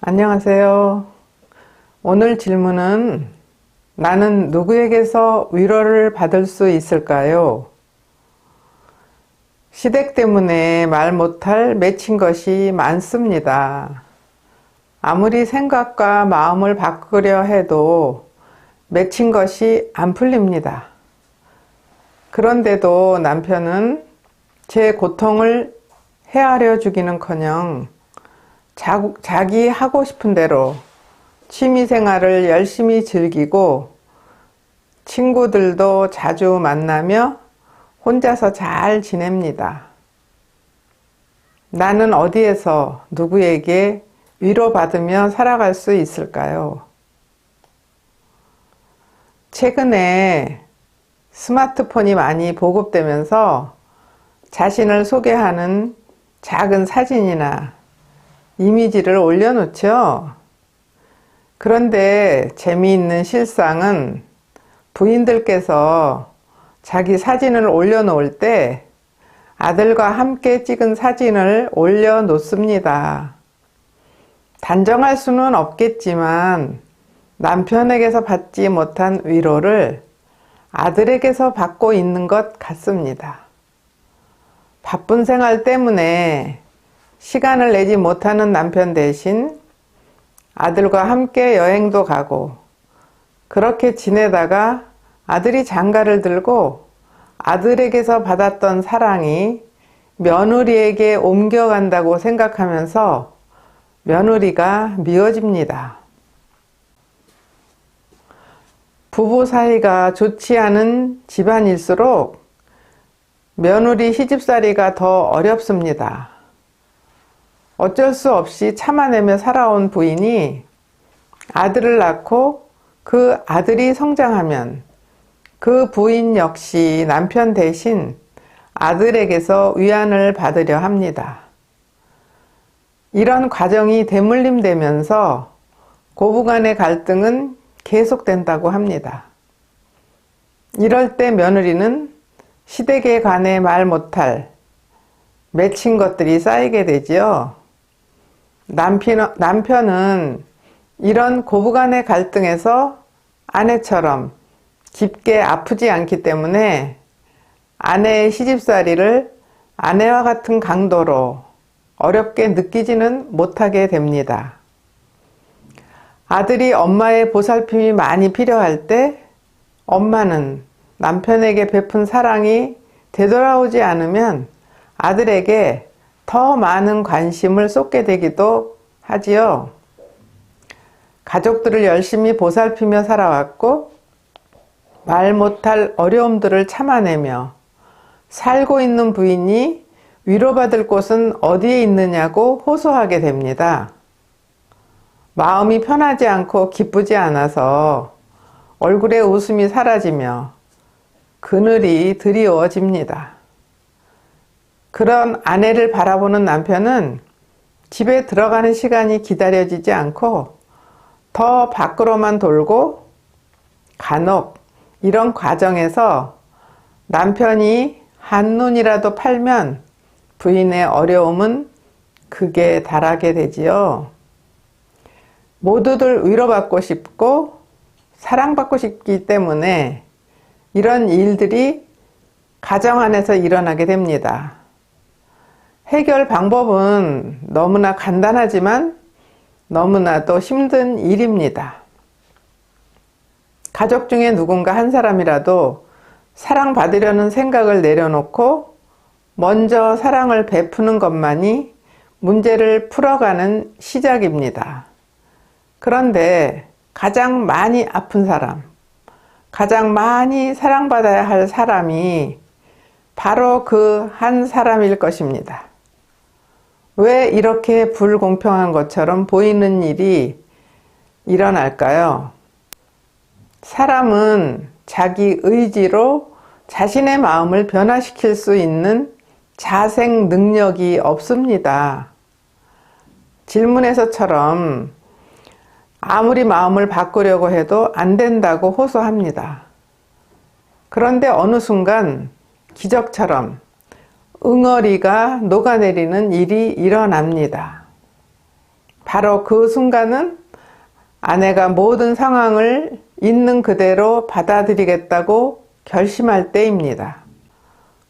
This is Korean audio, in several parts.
안녕하세요. 오늘 질문은 나는 누구에게서 위로를 받을 수 있을까요? 시댁 때문에 말 못할 맺힌 것이 많습니다. 아무리 생각과 마음을 바꾸려 해도 맺힌 것이 안 풀립니다. 그런데도 남편은 제 고통을 헤아려 주기는커녕 자기 하고 싶은 대로 취미생활을 열심히 즐기고 친구들도 자주 만나며 혼자서 잘 지냅니다. 나는 어디에서 누구에게 위로받으며 살아갈 수 있을까요? 최근에 스마트폰이 많이 보급되면서 자신을 소개하는 작은 사진이나 이미지를 올려놓죠. 그런데 재미있는 실상은 부인들께서 자기 사진을 올려놓을 때 아들과 함께 찍은 사진을 올려놓습니다. 단정할 수는 없겠지만 남편에게서 받지 못한 위로를 아들에게서 받고 있는 것 같습니다. 바쁜 생활 때문에 시간을 내지 못하는 남편 대신 아들과 함께 여행도 가고 그렇게 지내다가 아들이 장가를 들고 아들에게서 받았던 사랑이 며느리에게 옮겨간다고 생각하면서 며느리가 미워집니다. 부부 사이가 좋지 않은 집안일수록 며느리 시집살이가 더 어렵습니다. 어쩔 수 없이 참아내며 살아온 부인이 아들을 낳고 그 아들이 성장하면 그 부인 역시 남편 대신 아들에게서 위안을 받으려 합니다. 이런 과정이 대물림되면서 고부간의 갈등은 계속된다고 합니다. 이럴 때 며느리는 시댁에 관해 말 못할 맺힌 것들이 쌓이게 되지요. 남편은 이런 고부간의 갈등에서 아내처럼 깊게 아프지 않기 때문에 아내의 시집살이를 아내와 같은 강도로 어렵게 느끼지는 못하게 됩니다. 아들이 엄마의 보살핌이 많이 필요할 때 엄마는 남편에게 베푼 사랑이 되돌아오지 않으면 아들에게 더 많은 관심을 쏟게 되기도 하지요. 가족들을 열심히 보살피며 살아왔고 말 못할 어려움들을 참아내며 살고 있는 부인이 위로받을 곳은 어디에 있느냐고 호소하게 됩니다. 마음이 편하지 않고 기쁘지 않아서 얼굴에 웃음이 사라지며 그늘이 드리워집니다. 그런 아내를 바라보는 남편은 집에 들어가는 시간이 기다려지지 않고 더 밖으로만 돌고 간혹 이런 과정에서 남편이 한눈이라도 팔면 부인의 어려움은 극에 달하게 되지요. 모두들 위로받고 싶고 사랑받고 싶기 때문에 이런 일들이 가정 안에서 일어나게 됩니다. 해결 방법은 너무나 간단하지만 너무나도 힘든 일입니다. 가족 중에 누군가 한 사람이라도 사랑받으려는 생각을 내려놓고 먼저 사랑을 베푸는 것만이 문제를 풀어가는 시작입니다. 그런데 가장 많이 아픈 사람, 가장 많이 사랑받아야 할 사람이 바로 그 한 사람일 것입니다. 왜 이렇게 불공평한 것처럼 보이는 일이 일어날까요? 사람은 자기 의지로 자신의 마음을 변화시킬 수 있는 자생 능력이 없습니다. 질문에서처럼 아무리 마음을 바꾸려고 해도 안 된다고 호소합니다. 그런데 어느 순간 기적처럼 응어리가 녹아내리는 일이 일어납니다. 바로 그 순간은 아내가 모든 상황을 있는 그대로 받아들이겠다고 결심할 때입니다.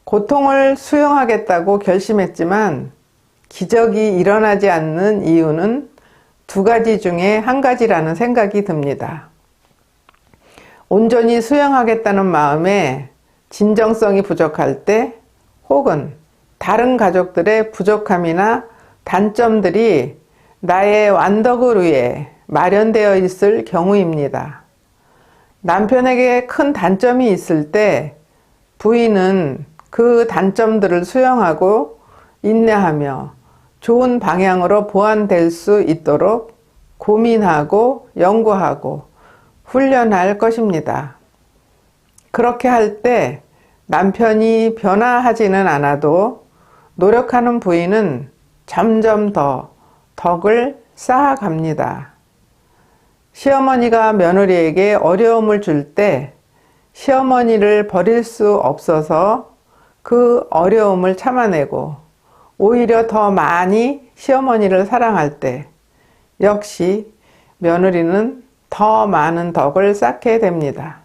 고통을 수용하겠다고 결심했지만 기적이 일어나지 않는 이유는 두 가지 중에 한 가지라는 생각이 듭니다. 온전히 수용하겠다는 마음에 진정성이 부족할 때, 혹은 다른 가족들의 부족함이나 단점들이 나의 완덕을 위해 마련되어 있을 경우입니다. 남편에게 큰 단점이 있을 때 부인은 그 단점들을 수용하고 인내하며 좋은 방향으로 보완될 수 있도록 고민하고 연구하고 훈련할 것입니다. 그렇게 할 때 남편이 변화하지는 않아도 노력하는 부인은 점점 더 덕을 쌓아갑니다. 시어머니가 며느리에게 어려움을 줄 때 시어머니를 버릴 수 없어서 그 어려움을 참아내고 오히려 더 많이 시어머니를 사랑할 때 역시 며느리는 더 많은 덕을 쌓게 됩니다.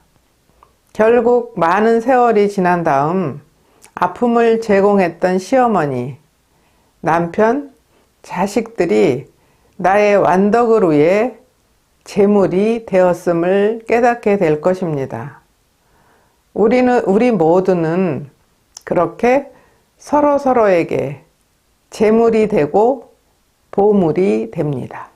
결국 많은 세월이 지난 다음 아픔을 제공했던 시어머니, 남편, 자식들이 나의 완덕을 위해 제물이 되었음을 깨닫게 될 것입니다. 우리 모두는 그렇게 서로서로에게 제물이 되고 보물이 됩니다.